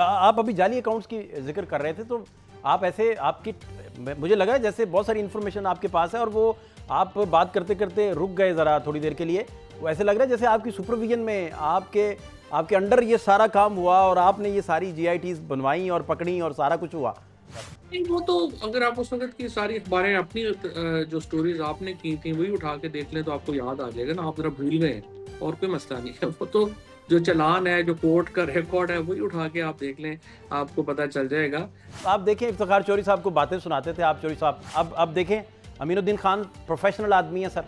आप अभी जाली अकाउंट्स की जिक्र कर रहे थे, तो आप ऐसे आपकी मुझे लगा जैसे बहुत सारी इन्फॉर्मेशन आपके पास है और वो आप बात करते करते रुक गए ज़रा थोड़ी देर के लिए। वो ऐसे लग रहा है जैसे आपकी सुपरविजन में आपके आपके अंडर ये सारा काम हुआ और आपने ये सारी जीआईटीज बनवाई और पकड़ी और सारा कुछ हुआ। नहीं, वो तो अगर आप उस वक़्त की सारी अखबारें अपनी जो स्टोरीज़ आपने की थी वही उठा के देख लें तो आपको याद आ जाएगा ना, आप ज़रा भूल गए हैं और कोई मसला नहीं है। वो तो जो चालान है, जो कोर्ट का रिकॉर्ड है वही उठा के आप देख लें, आपको पता चल जाएगा। आप देखें इफ्तिखार चौधरी साहब को बातें सुनाते थे आप चौधरी साहब, अब देखें अमीनुद्दीन खान प्रोफेशनल आदमी है सर,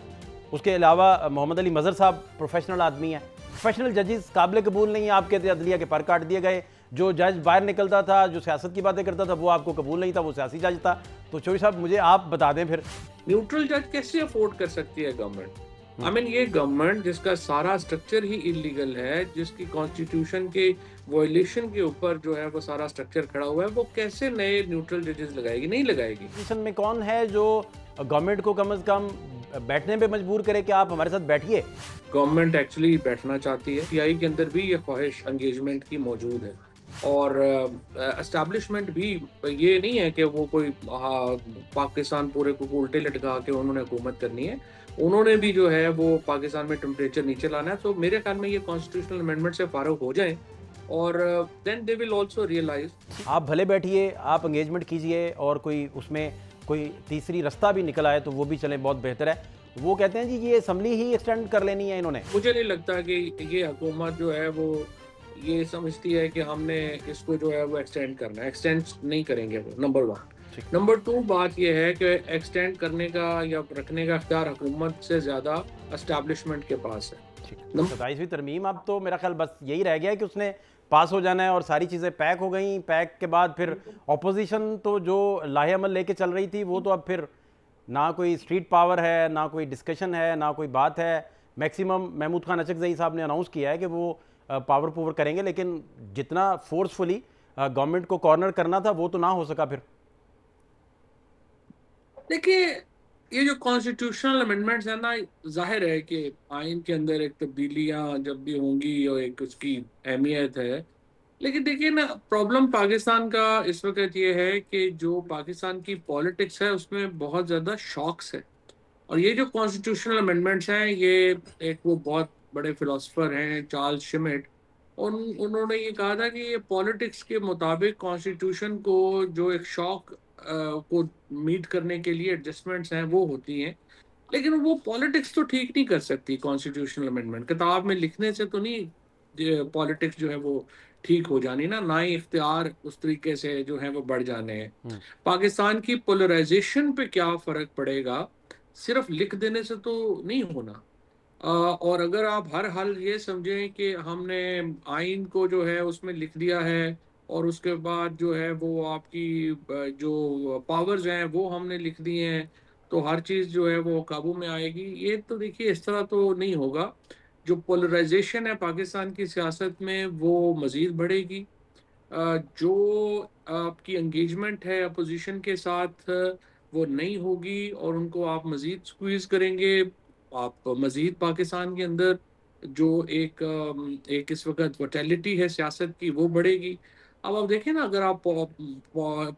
उसके अलावा मोहम्मद अली मज़हर साहब प्रोफेशनल आदमी है। प्रोफेशनल जजेस काबिल कबूल नहीं है, आपके अदलिया के पर काट दिए गए। जो जज बाहर निकलता था, जो सियासत की बातें करता था, वो आपको कबूल नहीं था, वो सियासी जज था। तो चौधरी साहब मुझे आप बता दें फिर न्यूट्रल जज कैसे अफोर्ड कर सकती है गवर्नमेंट? आई मीन ये गवर्नमेंट जिसका सारा स्ट्रक्चर ही इलीगल है, जिसकी कॉन्स्टिट्यूशन के वायलेशन के ऊपर जो है वो सारा स्ट्रक्चर खड़ा हुआ है, वो कैसे नए न्यूट्रल जजेस लगाएगी? नहीं लगाएगी। पोजीशन में कौन है जो गवर्नमेंट को कम से कम बैठने पे मजबूर करे कि आप हमारे साथ बैठिए। गवर्नमेंट एक्चुअली बैठना चाहती है। पीआई के अंदर भी ये ख्वाहिश एंगेजमेंट की मौजूद है और एस्टैब्लिशमेंट भी ये नहीं है कि वो कोई पाकिस्तान पूरे को उल्टे लटका के उन्होंने हुकूमत करनी है। उन्होंने भी जो है वो पाकिस्तान में टेम्परेचर नीचे लाना है। तो मेरे ख्याल में ये कॉन्स्टिट्यूशनल अमेंडमेंट से फारूक हो जाए और then they will also realise. आप भले बैठिए, आप एंगेजमेंट कीजिए और कोई उसमें कोई तीसरी रास्ता भी निकल आए तो वो भी चले, बहुत बेहतर है। वो कहते हैं जी ये असम्बली ही एक्सटेंड कर लेनी है इन्होंने। मुझे नहीं लगता कि ये हुकूमत जो है वो ये समझती है कि हमने इसको जो है वो एक्सटेंड करना है। एक्सटेंड नहीं करेंगे वो, नंबर 1। नंबर 2 बात ये है कि एक्सटेंड करने का या रखने का इख्तियार हुकूमत से ज़्यादा एस्टैब्लिशमेंट के पास है। 27वीं तरमीम अब तो मेरा ख्याल बस यही रह गया है कि उसने पास हो जाना है और सारी चीज़ें पैक हो गई। पैक के बाद फिर ऑपोजिशन तो जो लाहे अमल लेके चल रही थी वो तो अब फिर ना कोई स्ट्रीट पावर है, ना कोई डिस्कशन है, ना कोई बात है। मैक्सिमम महमूद खान अचकज़ई साहब ने अनाउंस किया है कि वो पावर करेंगे, लेकिन जितना फोर्सफुली गवर्नमेंट को कॉर्नर करना था वो तो ना हो सका। फिर देखिए, ये जो कॉन्स्टिट्यूशनल अमेंडमेंट्स है ना, जाहिर है कि आइन के अंदर एक तब्दीलियां जब भी होंगी और एक उसकी अहमियत है। लेकिन देखिए ना, प्रॉब्लम पाकिस्तान का इस वक्त ये है कि जो पाकिस्तान की पॉलिटिक्स है उसमें बहुत ज़्यादा शॉक्स है। और ये जो कॉन्स्टिट्यूशनल अमेंडमेंट्स हैं, ये एक वो बहुत बड़े फिलोसफर हैं चार्ल्स शिमिट, उन्होंने ये कहा था कि ये पॉलिटिक्स के मुताबिक कॉन्स्टिट्यूशन को जो एक शॉक को मीट करने के लिए एडजस्टमेंट्स हैं वो होती हैं। लेकिन वो पॉलिटिक्स तो ठीक नहीं कर सकती। कॉन्स्टिट्यूशनल अमेंडमेंट किताब में लिखने से तो नहीं पॉलिटिक्स जो है वो ठीक हो जानी ना, ना ही इख्तियार उस तरीके से जो है वो बढ़ जाने हैं। पाकिस्तान की पोलराइजेशन पे क्या फर्क पड़ेगा, सिर्फ लिख देने से तो नहीं होना। और अगर आप हर हाल ये समझें कि हमने आइन को जो है उसमें लिख दिया है और उसके बाद जो है वो आपकी जो पावर्स हैं वो हमने लिख दी हैं, तो हर चीज़ जो है वो काबू में आएगी, ये तो देखिए इस तरह तो नहीं होगा। जो पोलराइजेशन है पाकिस्तान की सियासत में वो मज़ीद बढ़ेगी। जो आपकी एंगेजमेंट है अपोजिशन के साथ वो नहीं होगी और उनको आप मज़ीद स्क्वीज़ करेंगे। आप मज़ीद पाकिस्तान के अंदर जो एक इस वक़्त वोटेलिटी है सियासत की वो बढ़ेगी। अब आप देखें ना, अगर आप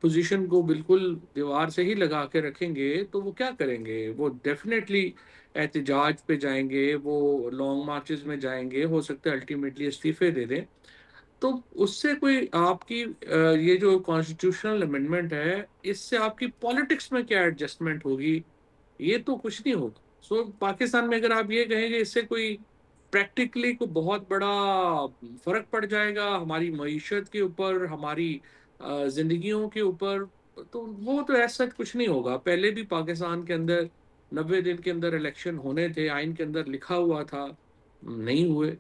पोजीशन को बिल्कुल दीवार से ही लगा के रखेंगे तो वो क्या करेंगे? वो डेफ़िनेटली एहतिजाज पे जाएँगे, वो लॉन्ग मार्चेज़ में जाएँगे, हो सकता है अल्टीमेटली इस्तीफ़े दे दें। तो उससे कोई आपकी ये जो कॉन्स्टिट्यूशनल अमेंडमेंट है, इससे आपकी पॉलिटिक्स में क्या एडजस्टमेंट होगी? ये तो कुछ नहीं होगा। सो पाकिस्तान में अगर आप ये कहेंगे इससे कोई प्रैक्टिकली कोई बहुत बड़ा फ़र्क पड़ जाएगा हमारी मईशत के ऊपर, हमारी ज़िंदगियों के ऊपर, तो वो तो ऐसा कुछ नहीं होगा। पहले भी पाकिस्तान के अंदर 90 दिन के अंदर इलेक्शन होने थे, आइन के अंदर लिखा हुआ था, नहीं हुए।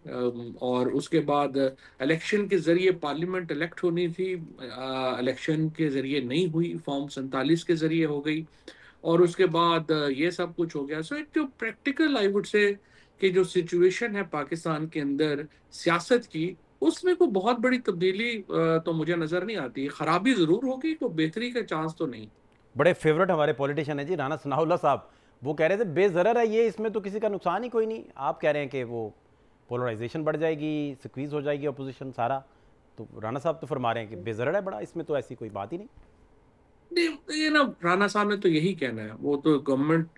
और उसके बाद इलेक्शन के ज़रिए पार्लियामेंट इलेक्ट होनी थी, इलेक्शन के ज़रिए नहीं हुई, फॉर्म 47 के ज़रिए हो गई और उसके बाद ये सब कुछ हो गया। सो एक जो प्रैक्टिकल आई वुड से कि जो सिचुएशन है पाकिस्तान के अंदर सियासत की, उसमें कोई बहुत बड़ी तब्दीली तो मुझे नज़र नहीं आती। खराबी ज़रूर होगी, कोई बेहतरी का चांस तो नहीं। बड़े फेवरेट हमारे पॉलिटिशियन है जी राना सनाउल्लाह साहब, वो कह रहे थे बेज़रर है ये, इसमें तो किसी का नुकसान ही कोई नहीं। आप कह रहे हैं कि वो पोलराइजेशन बढ़ जाएगी, स्क्वीज हो जाएगी अपोजिशन सारा। तो राणा साहब तो फरमा रहे हैं कि बेजरड़ है बड़ा, इसमें तो ऐसी कोई बात ही नहीं। नहीं, ये ना राणा साहब ने तो यही कहना है, वो तो गवर्नमेंट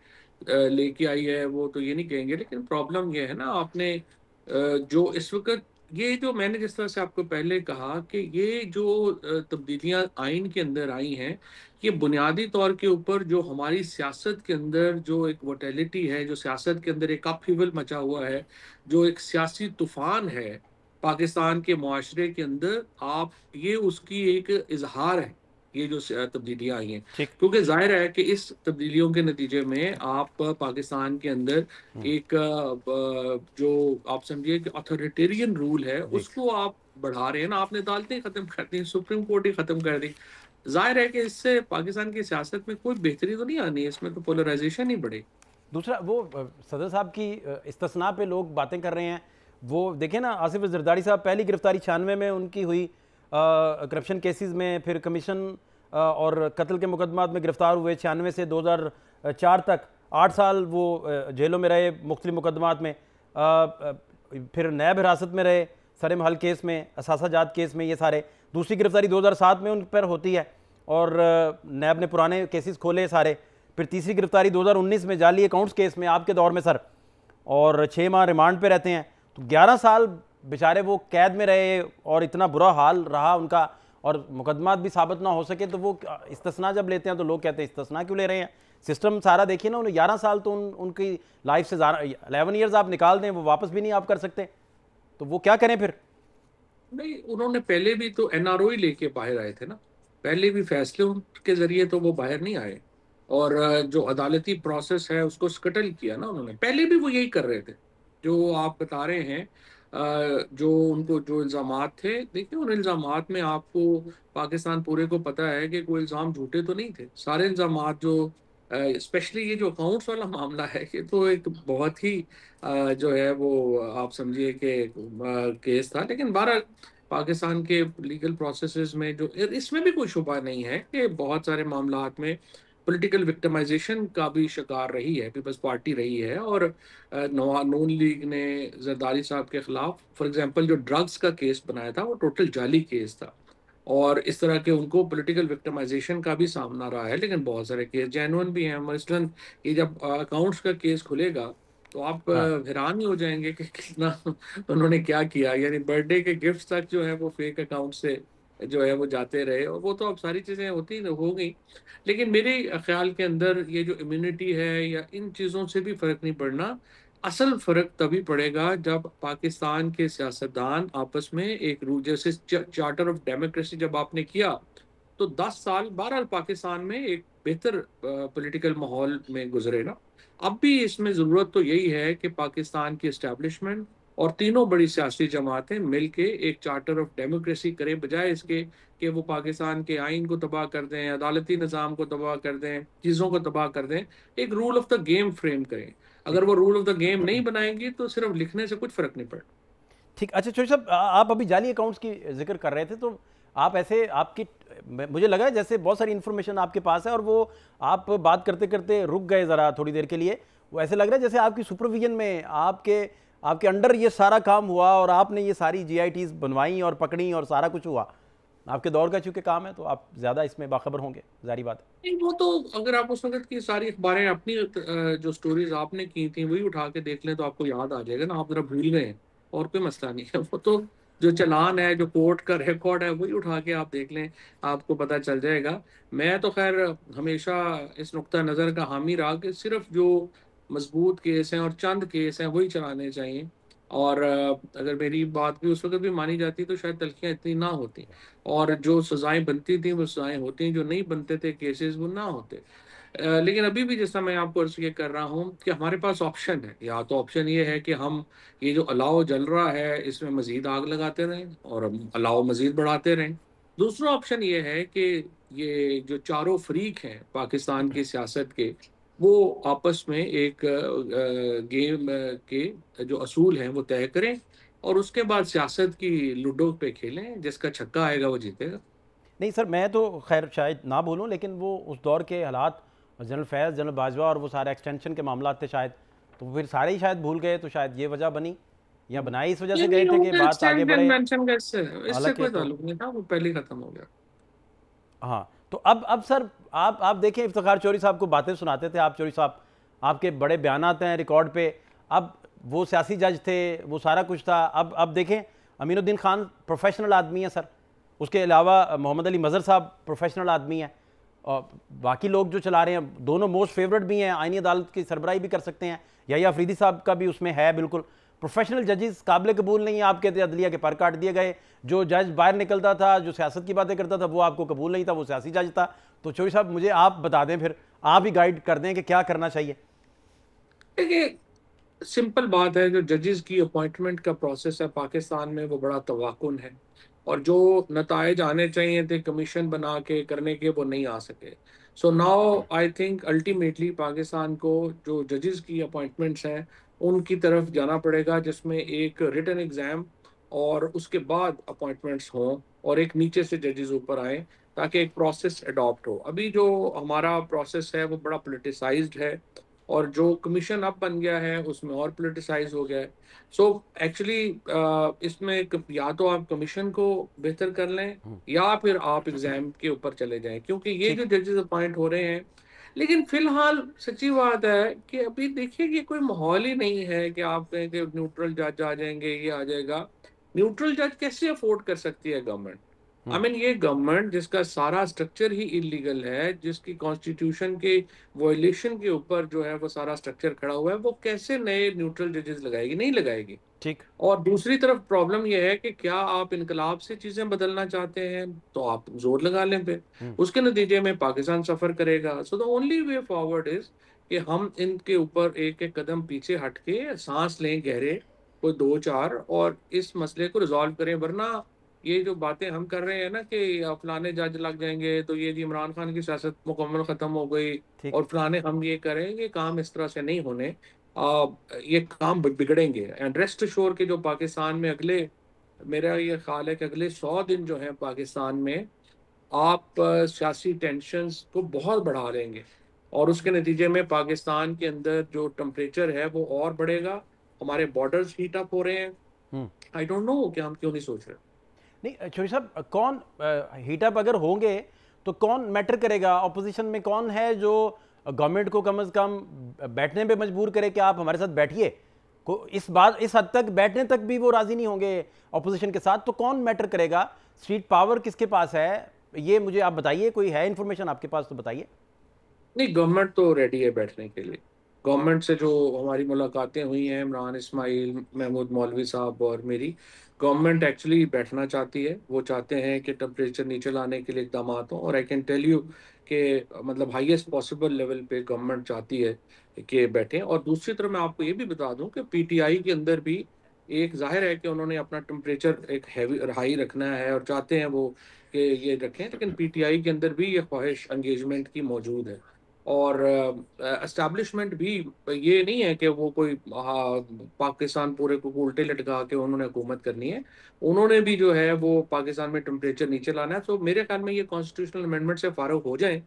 लेके आई है, वो तो ये नहीं कहेंगे। लेकिन प्रॉब्लम ये है ना, आपने जो इस वक्त ये जो मैंने जिस तरह से आपको पहले कहा कि ये जो तब्दीलियां आइन के अंदर आई हैं, ये बुनियादी तौर के ऊपर जो हमारी सियासत के अंदर जो एक वोटेलिटी है, जो सियासत के अंदर एक अपहीवल मचा हुआ है, जो एक सियासी तूफान है पाकिस्तान के मुआशरे के अंदर, आप ये उसकी एक इजहार है, ये जो तब्दीलियां आई हैं। ठीक। क्योंकि जाहिर है कि इस तब्दीलियों के नतीजे में आप पाकिस्तान के अंदर एक जो आप समझिए कि अथॉरिटेरियन रूल है जी। उसको आप बढ़ा रहे हैं ना। आपने अदालतें खत्म कर दी, सुप्रीम कोर्ट ही खत्म कर दी। जाहिर है कि इससे पाकिस्तान की सियासत में कोई बेहतरी तो नहीं आनी है, इसमें तो पोलराइजेशन ही बढ़ेगी। दूसरा वो सदर साहब की इस्तिस्ना पे लोग बातें कर रहे हैं। वो देखें ना, आसिफ जरदारी साहब पहली गिरफ्तारी 96 में उनकी हुई करप्शन केसेस में, फिर कमीशन और कत्ल के मुकदमात में गिरफ्तार हुए 96 से 2004 तक, 8 साल वो जेलों में रहे मुख्तलिफ मुकदमात में। फिर नैब हिरासत में रहे सरे महल केस में, असासाजात केस में, ये सारे। दूसरी गिरफ्तारी 2007 में उन पर होती है और नैब ने पुराने केसेस खोले सारे। फिर तीसरी गिरफ्तारी 2019 में जाली अकाउंट्स केस में आपके दौर में सर, और 6 माह रिमांड पे रहते हैं। तो 11 साल बेचारे वो कैद में रहे और इतना बुरा हाल रहा उनका, और मुकदमात भी साबित ना हो सके तो वो इस्तिस्ना जब लेते हैं तो लोग कहते हैं इस्तिस्ना क्यों ले रहे हैं। सिस्टम सारा देखिए ना, उन्हें 11 साल तो उनकी लाइफ से 11 ईयर्स आप निकाल दें, वो वापस भी नहीं आप कर सकते, तो वो क्या करें फिर। नहीं, उन्होंने पहले भी तो एनआरओ ही लेके बाहर आए थे ना, पहले भी फैसले उनके जरिए तो वो बाहर नहीं आए। और जो अदालती प्रोसेस है उसको स्कटल किया ना उन्होंने, पहले भी वो यही कर रहे थे जो आप बता रहे हैं। जो उनको जो इल्ज़ामात थे, देखिए उन इल्ज़ामात में आपको पाकिस्तान पूरे को पता है कि कोई इल्ज़ाम झूठे तो नहीं थे। सारे इल्ज़ामात जो स्पेशली ये जो अकाउंट्स वाला मामला है, ये तो एक बहुत ही जो है वो आप समझिए कि केस था। लेकिन 12 पाकिस्तान के लीगल प्रोसेसेस में जो इसमें भी कोई शुबा नहीं है कि बहुत सारे मामलात में पॉलिटिकल विक्टिमाइजेशन का भी शिकार रही है, पीपल्स पार्टी रही है। और नून लीग ने जरदारी साहब के खिलाफ फॉर एग्जांपल जो ड्रग्स का केस बनाया था वो टोटल जाली केस था, और इस तरह के उनको पॉलिटिकल विक्टिमाइजेशन का भी सामना रहा है। लेकिन बहुत सारे केस जेन्युइन भी हैं। मसलन ये जब अकाउंट्स का केस खुलेगा तो आप हाँ। हैरान ही हो जाएंगे कि कितना उन्होंने क्या किया। यानी बर्थडे के गिफ्ट तक जो है वो फेक अकाउंट से जो है वो जाते रहे, और वो तो अब सारी चीज़ें होती हो गई। लेकिन मेरे ख्याल के अंदर ये जो इम्यूनिटी है या इन चीज़ों से भी फर्क नहीं पड़ना। असल फर्क तभी पड़ेगा जब पाकिस्तान के सियासतदान आपस में एक रूल, जैसे चार्टर ऑफ डेमोक्रेसी जब आपने किया तो 10 साल बहरहाल पाकिस्तान में एक बेहतर पॉलिटिकल माहौल में गुजरे ना। अब भी इसमें ज़रूरत तो यही है कि पाकिस्तान की इस्टेब्लिशमेंट और तीनों बड़ी सियासी जमातें मिलके एक चार्टर ऑफ डेमोक्रेसी करें, बजाय इसके कि वो पाकिस्तान के आइन को तबाह कर दें, अदालती निज़ाम को तबाह कर दें, चीज़ों को तबाह कर दें। एक rule of the game frame करें। ठीक। अगर वो रूल ऑफ द गेम नहीं बनाएंगी तो सिर्फ लिखने से कुछ फ़र्क नहीं पड़ता। ठीक। अच्छा चौधरी साहब, आप अभी जाली अकाउंट्स की जिक्र कर रहे थे, तो आप ऐसे आपकी मुझे लगा जैसे बहुत सारी इन्फॉर्मेशन आपके पास है और वो आप बात करते करते रुक गए ज़रा थोड़ी देर के लिए। वो ऐसे लग रहा है जैसे आपकी सुपरविजन में आपके आपके अंडर ये सारा काम हुआ और आपने ये सारी GITs बनवाई और पकड़ी और सारा कुछ हुआ। आपके दौर का चूंकि काम है तो आप ज़्यादा इसमें बाखबर होंगे, जारी बात है। नहीं, वो तो अगर आप उस वक्त की सारी अखबारें अपनी जो स्टोरीज आपने की थी वही उठा के देख लें तो आपको याद आ जाएगा ना। आप जरा भूल गए हैं, और कोई मसला नहीं है। वो तो जो चालान है, जो कोर्ट का रिकॉर्ड है, वही उठा के आप देख लें, आपको पता चल जाएगा। मैं तो खैर हमेशा इस नुक्ता नज़र का हामी रहा कि सिर्फ जो मजबूत केस हैं और चंद केस हैं वही चलाने चाहिए। और अगर मेरी बात भी उस वक्त भी मानी जाती तो शायद तलखियाँ इतनी ना होती, और जो सजाएं बनती थी वो सजाएं होती, जो नहीं बनते थे केसेस वो ना होते। लेकिन अभी भी जैसा मैं आपको अर्ज ये कर रहा हूँ कि हमारे पास ऑप्शन है। या तो ऑप्शन ये है कि हम ये जो अलाव जल रहा है इसमें मजीद आग लगाते रहें और हम अलाव मजीद बढ़ाते रहें। दूसरा ऑप्शन ये है कि ये जो चारों फरीक हैं पाकिस्तान की सियासत के, वो आपस में एक गेम के जो असूल हैं वो तय करें, और उसके बाद सियासत की लूडो पे खेलें, जिसका छक्का आएगा वो जीतेगा। नहीं सर, मैं तो खैर शायद ना बोलूं, लेकिन वो उस दौर के हालात, जनरल फैज़, जनरल बाजवा और वो सारे एक्सटेंशन के मामला थे शायद, तो फिर सारे ही शायद भूल गए, तो शायद ये वजह बनी। या बनाए इस वजह ये से गए नहीं थे हो कि गया बात आगे एक्सटेंड बढ़े? कन्वेंशन का, इससे हालांकि कोई तो ताल्लुक नहीं था, वो पहले ही खत्म हो गया। हाँ, तो अब सर आप देखें, इफ्तिखार चौधरी साहब को बातें सुनाते थे आप चौधरी साहब, आपके बड़े बयान आते हैं रिकॉर्ड पे। अब वो सियासी जज थे, वो सारा कुछ था। अब देखें, अमीनुद्दीन खान प्रोफेशनल आदमी है सर, उसके अलावा मोहम्मद अली मज़हर साहब प्रोफेशनल आदमी है, और बाकी लोग जो चला रहे हैं दोनों मोस्ट फेवरेट भी हैं, आईनी अदालत की सरबराही भी कर सकते हैं, या अफरीदी साहब का भी उसमें है। बिल्कुल प्रोफेशनल जजेस काबिल कबूल नहीं है। आप कहते हैं अदलिया के पर काट दिए गए, जो जज बाहर निकलता था, जो सियासत की बातें करता था, वो आपको कबूल नहीं था, वो सियासी जज था। तो चौधरी साहब मुझे आप बता दें, फिर आप ही गाइड कर दें कि क्या करना चाहिए। देखिए, सिंपल बात है, जो जजेस की अपॉइंटमेंट का प्रोसेस है पाकिस्तान में वो बड़ा तवाकुन है, और जो नतायज आने चाहिए थे कमीशन बना के करने के, वो नहीं आ सके। So now I think ultimately Pakistan को जो जजेस की अपॉइंटमेंट्स हैं उनकी तरफ जाना पड़ेगा, जिसमें एक रिटन एग्जाम और उसके बाद अपॉइंटमेंट्स हों, और एक नीचे से जजेस ऊपर आए, ताकि एक प्रोसेस अडॉप्ट हो। अभी जो हमारा प्रोसेस है वो बड़ा पोलिटिसाइज्ड है, और जो कमीशन अब बन गया है उसमें और पोलिटिसाइज हो गया है। सो एक्चुअली इसमें या तो आप कमीशन को बेहतर कर लें, या फिर आप एग्जाम के ऊपर चले जाएं, क्योंकि ये जो ठीक। जजेस अपॉइंट हो रहे हैं। लेकिन फिलहाल सच्ची बात है कि अभी देखिए कि कोई माहौल ही नहीं है कि आप कहें कि न्यूट्रल जज आ जाएंगे, ये आ जाएगा। न्यूट्रल जज कैसे अफोर्ड कर सकती है गवर्नमेंट? आई मीन, ये गवर्नमेंट जिसका सारा स्ट्रक्चर ही इलीगल है, जिसकी कॉन्स्टिट्यूशन के वॉयलेशन के ऊपर जो है वो सारा स्ट्रक्चर खड़ा हुआ है, वो कैसे नए न्यूट्रल जजेस लगाएगी? नहीं लगाएगी। ठीक। और दूसरी तरफ प्रॉब्लम यह है कि क्या आप इनकलाब से चीजें बदलना चाहते हैं, तो आप जोर लगा लें पे, उसके नतीजे में पाकिस्तान सफर करेगा। So the only way forward is कि हम इनके ऊपर एक एक कदम पीछे हट के सांस लें गहरे, कोई दो चार, और इस मसले को रिजॉल्व करें। वरना ये जो बातें हम कर रहे हैं ना कि फलाने जज लग जाएंगे, तो ये जी इमरान खान की सियासत मुकम्मल खत्म हो गई, ठीक। और फलाने हम ये करेंगे, काम इस तरह से नहीं होने। आ, ये काम बिगड़ेंगे। एंड रेस्ट श्योर कि जो पाकिस्तान में अगले, मेरा ये ख्याल है कि अगले 100 दिन जो है पाकिस्तान में, आप सियासी टेंशन्स को बहुत बढ़ा देंगे, और उसके नतीजे में पाकिस्तान के अंदर जो टेम्परेचर है वो और बढ़ेगा। हमारे बॉर्डर्स हीट अप हो रहे हैं। आई डोंट नो कि हम क्यों नहीं सोच रहे। नहीं चौधरी साहब, कौन हीटअप अगर होंगे तो कौन मैटर करेगा? ऑपोजिशन में कौन है जो गवर्नमेंट को कम से कम बैठने पे मजबूर करे कि आप हमारे साथ बैठिए? को इस हद तक बैठने तक भी वो राजी नहीं होंगे ऑपोजिशन के साथ, तो कौन मैटर करेगा? स्ट्रीट पावर किसके पास है, ये मुझे आप बताइए। कोई है इन्फॉर्मेशन आपके पास तो बताइए। नहीं, गवर्नमेंट तो रेडी है बैठने के लिए। गवर्नमेंट से जो हमारी मुलाकातें हुई हैं, इमरान इस्माइल, महमूद मौलवी साहब और मेरी, गवर्नमेंट एक्चुअली बैठना चाहती है। वो चाहते हैं कि टेम्परेचर नीचे लाने के लिए इकदाम हों, और आई कैन टेल यू कि मतलब हाईएस्ट पॉसिबल लेवल पे गवर्नमेंट चाहती है कि बैठें। और दूसरी तरफ मैं आपको ये भी बता दूं कि पीटीआई के अंदर भी एक जाहिर है कि उन्होंने अपना टेम्परेचर एक हैवी हाई रखना है, और चाहते हैं वो कि ये रखें। लेकिन पीटीआई के अंदर भी ये ख्वाहिश एंगेजमेंट की मौजूद है। और एस्टैब्लिशमेंट भी ये नहीं है कि वो कोई पाकिस्तान पूरे को उल्टे लटका के उन्होंने हुकूमत करनी है। उन्होंने भी जो है वो पाकिस्तान में टेम्परेचर नीचे लाना है। तो मेरे ख्याल में ये कॉन्स्टिट्यूशनल अमेंडमेंट से फारूक हो जाए,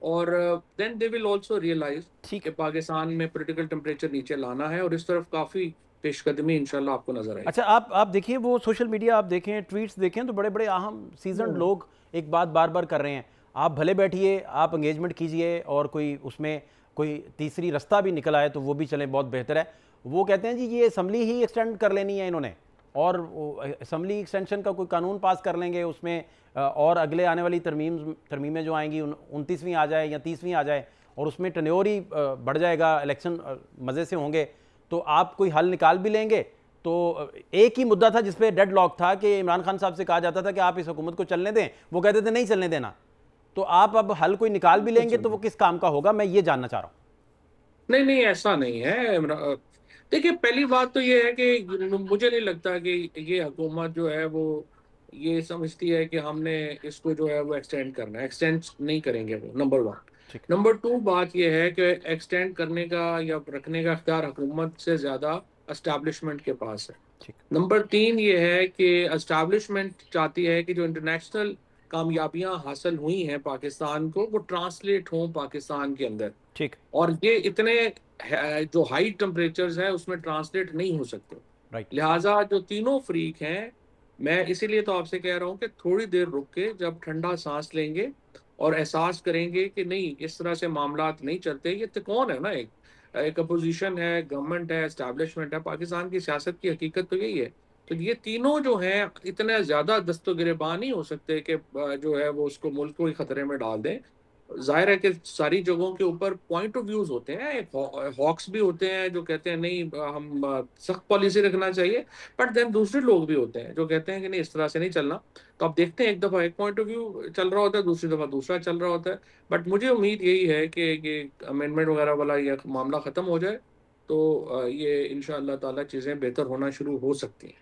और then they will also realise ठीक। कि पाकिस्तान में पॉलिटिकल टेम्परेचर नीचे लाना है, और इस तरफ काफ़ी पेशकदमी इंशाल्लाह आपको नजर आएगी। अच्छा, आप देखिए वो सोशल मीडिया आप देखें, ट्वीट्स देखें, तो बड़े बड़े अहम सीजन लोग एक बात बार बार कर रहे हैं, आप भले बैठिए, आप एंगेजमेंट कीजिए, और कोई उसमें कोई तीसरी रास्ता भी निकल आए तो वो भी चले, बहुत बेहतर है। वो कहते हैं जी ये असम्बली ही एक्सटेंड कर लेनी है इन्होंने, और असम्बली एक्सटेंशन का कोई कानून पास कर लेंगे उसमें, और अगले आने वाली तरमीमें जो आएंगी 29वीं आ जाए या 30वीं आ जाए, और उसमें टन्योर ही बढ़ जाएगा, इलेक्शन मज़े से होंगे, तो आप कोई हल निकाल भी लेंगे। तो एक ही मुद्दा था जिसपे डेड लॉक था कि इमरान खान साहब से कहा जाता था कि आप इस हुकूमत को चलने दें, वो कहते थे नहीं चलने देना। तो आप अब हल कोई निकाल भी लेंगे तो वो किस काम का होगा, मैं ये जानना चाह रहा हूँ। नहीं नहीं, ऐसा नहीं है। देखिए, पहली बात तो ये है कि मुझे नहीं लगता कि ये हुकूमत जो है वो ये समझती है कि हमने इसको जो है वो एक्सटेंड करना है। एक्सटेंड नहीं करेंगे वो, नंबर वन। ठीक। नंबर टू, बात ये है कि एक्सटेंड करने का या रखने का इख्तियार हुकूमत से ज़्यादा एस्टैब्लिशमेंट के पास है। ठीक। नंबर तीन ये है कि एस्टैब्लिशमेंट चाहती है कि जो इंटरनेशनल कामयाबियां हासिल हुई हैं पाकिस्तान को, वो ट्रांसलेट हों पाकिस्तान के अंदर। ठीक। और ये इतने जो हाई टेम्परेचर्स है उसमें ट्रांसलेट नहीं हो सकते। राइट। लिहाजा जो तीनों फ्रीक हैं, मैं इसीलिए तो आपसे कह रहा हूँ कि थोड़ी देर रुक के जब ठंडा सांस लेंगे और एहसास करेंगे कि नहीं इस तरह से मामलात नहीं चलते। ये तिकोन है ना, एक एक अपोजिशन है, गवर्नमेंट है, एस्टैब्लिशमेंट है। पाकिस्तान की सियासत की हकीकत तो यही है। तो ये तीनों जो हैं इतने ज़्यादा दस्तगिरबान नहीं हो सकते कि जो है वो उसको मुल्क को ही खतरे में डाल दें। ज़ाहिर है कि सारी जगहों के ऊपर पॉइंट ऑफ व्यूज़ होते हैं, एक हॉक्स भी होते हैं जो कहते हैं नहीं हम सख्त पॉलिसी रखना चाहिए, बट देन दूसरे लोग भी होते हैं जो कहते हैं कि नहीं इस तरह से नहीं चलना। तो आप देखते हैं एक दफ़ा एक पॉइंट ऑफ व्यू चल रहा होता है, दूसरी दफ़ा दूसरा चल रहा होता है। बट मुझे उम्मीद यही है कि अमेंडमेंट वगैरह वाला ये मामला ख़त्म हो जाए, तो ये इंशाअल्लाह ताला चीज़ें बेहतर होना शुरू हो सकती हैं।